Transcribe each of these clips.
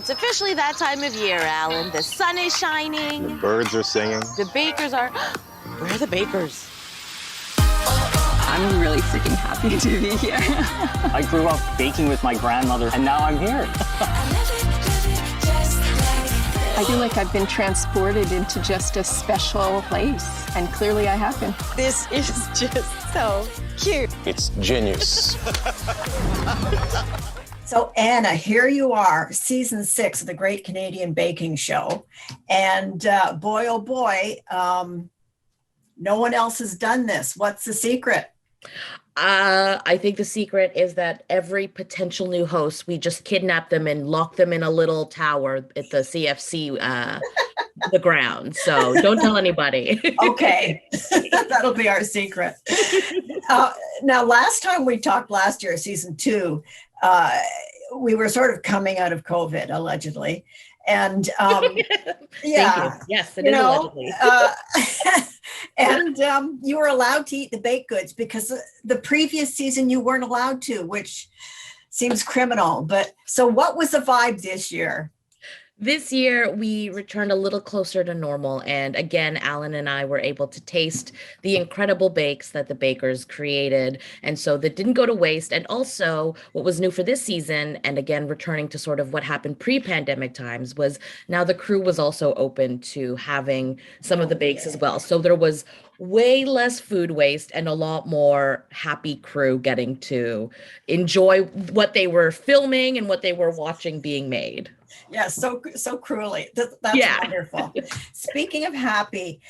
It's officially that time of year, Alan. The sun is shining. The birds are singing. The bakers are... Where are the bakers? I'm really freaking happy to be here. I grew up baking with my grandmother, and now I'm here. I feel like I've been transported into just a special place, and clearly I have been. This is just so cute. It's genius. So, Anna, here you are, season 6 of the Great Canadian Baking Show. And boy, oh boy, no one else has done this. What's the secret? I think the secret is that every potential new host, we just kidnap them and lock them in a little tower at the CFC, the ground. So don't tell anybody. Okay, that'll be our secret. Now, last time we talked last year, season 2, we were sort of coming out of COVID, allegedly. And yeah, yes, it is allegedly. And you were allowed to eat the baked goods because the previous season you weren't allowed to, which seems criminal. But so what was the vibe this year? This year, we returned a little closer to normal. And again, Alan and I were able to taste the incredible bakes that the bakers created. And so that didn't go to waste. And also what was new for this season, and again, returning to sort of what happened pre-pandemic times, was now the crew was also open to having some of the bakes as well. So there was way less food waste and a lot more happy crew getting to enjoy what they were filming and what they were watching being made. Yeah, so cruelly. That's wonderful. Speaking of happy,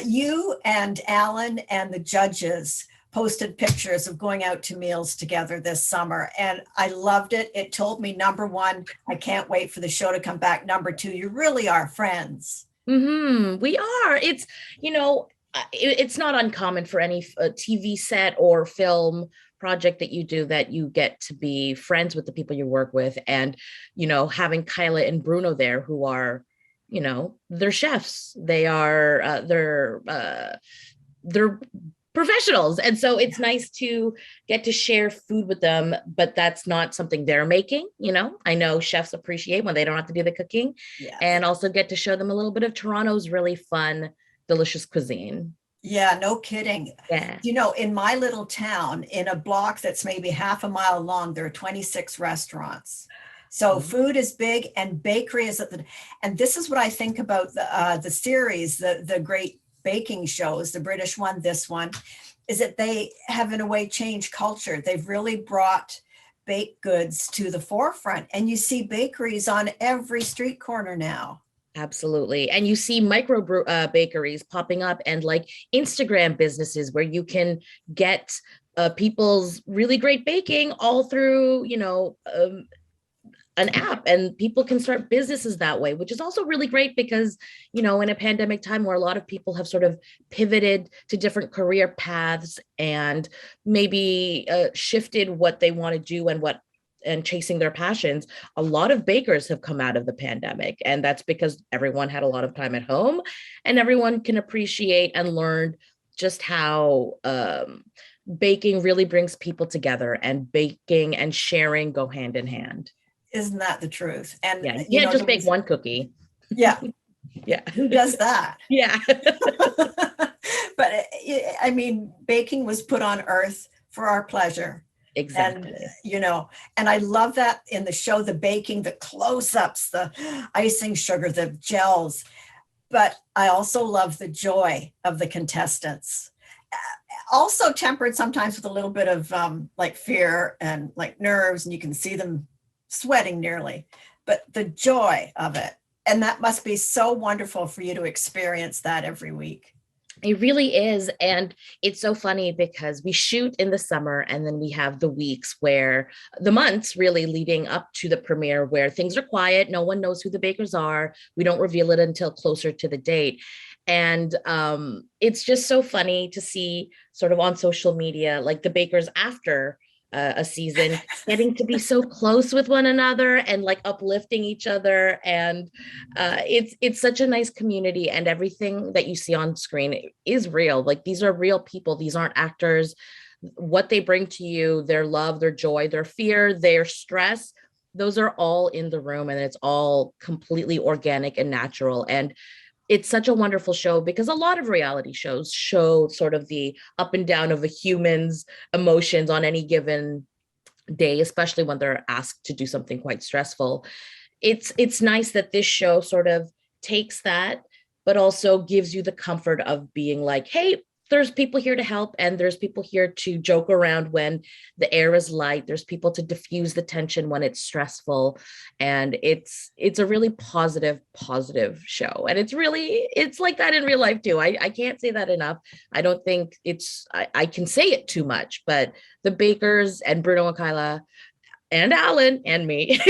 you and Alan and the judges posted pictures of going out to meals together this summer, and I loved it. It told me, number one, I can't wait for the show to come back. Number two, you really are friends. Mm-hmm. We are. It's, it's not uncommon for any TV set or film project that you do that you get to be friends with the people you work with. And, having Kyla and Bruno there, who are, they're chefs. They are, they're professionals. And so it's nice to get to share food with them, but that's not something they're making. I know chefs appreciate when they don't have to do the cooking, and also get to show them a little bit of Toronto's really fun, delicious cuisine. Yeah, no kidding. Yeah. In my little town, in a block that's maybe half a mile long, there are 26 restaurants. So food is big, and bakery is and this is what I think about the series, the Great Baking Shows, the British one, this one, is that they have in a way changed culture. They've really brought baked goods to the forefront, and you see bakeries on every street corner now. Absolutely. And you see micro bakeries popping up, and like Instagram businesses where you can get people's really great baking all through, an app, and people can start businesses that way, which is also really great because, in a pandemic time where a lot of people have sort of pivoted to different career paths and maybe shifted what they want to do and chasing their passions, a lot of bakers have come out of the pandemic. And that's because everyone had a lot of time at home, and everyone can appreciate and learn just how baking really brings people together, and baking and sharing go hand in hand. Isn't that the truth? And yeah, you can't just bake one cookie. Yeah. Yeah. Who does that? Yeah. But baking was put on earth for our pleasure. Exactly. And, and I love that in the show, the baking, the close-ups, the icing sugar, the gels. But I also love the joy of the contestants. Also tempered sometimes with a little bit of fear and nerves, and you can see them sweating nearly, but the joy of it. And that must be so wonderful for you to experience that every week. It really is. And it's so funny because we shoot in the summer, and then we have the weeks where the months really leading up to the premiere where things are quiet. No one knows who the bakers are. We don't reveal it until closer to the date. And it's just so funny to see sort of on social media, like the bakers after a season getting to be so close with one another and uplifting each other. And it's such a nice community, and everything that you see on screen is real. These are real people. These aren't actors. What they bring to you, their love, their joy, their fear, their stress, those are all in the room, and it's all completely organic and natural. And it's such a wonderful show because a lot of reality shows show sort of the up and down of a human's emotions on any given day, especially when they're asked to do something quite stressful. It's nice that this show sort of takes that, but also gives you the comfort of being like, hey, there's people here to help, and there's people here to joke around when the air is light. There's people to diffuse the tension when it's stressful. And it's a really positive show. And it's like that in real life too. I can't say that enough. I don't think I can say it too much, but the Bakers and Bruno and Kyla and Alan and me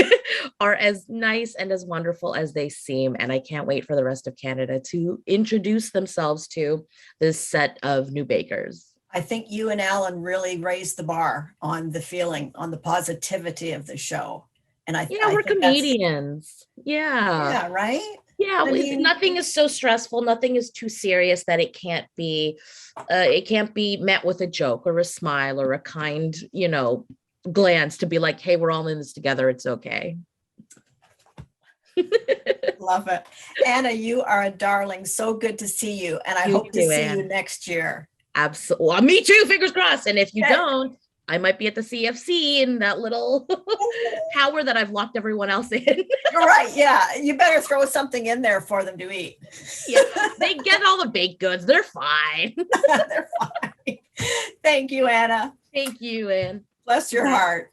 are as nice and as wonderful as they seem. And I can't wait for the rest of Canada to introduce themselves to this set of new Bakers. I think you and Alan really raised the bar on the feeling, on the positivity of the show. And I we're comedians. Yeah, right? Yeah, nothing is so stressful. Nothing is too serious that it can't be met with a joke or a smile or a kind, glance to be like, hey, we're all in this together. It's okay. Love it. Anna, you are a darling. So good to see you. And I hope to see you next year. Absolutely. Well, me too. Fingers crossed. And if you don't, I might be at the CFC in that little tower that I've locked everyone else in. You're right. Yeah. You better throw something in there for them to eat. Yeah. They get all the baked goods. They're fine. They're fine. Thank you, Anna. Thank you, Ann. Bless your heart.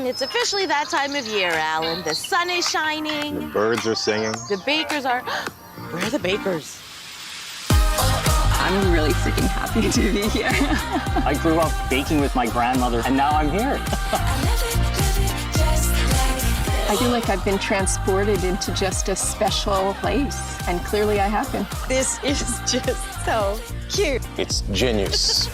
It's officially that time of year, Alan. The sun is shining. The birds are singing. The Bakers are... Where are the Bakers? I'm really freaking happy to be here. I grew up baking with my grandmother, and now I'm here. I feel like I've been transported into just a special place, and clearly I have been. This is just so cute. It's genius.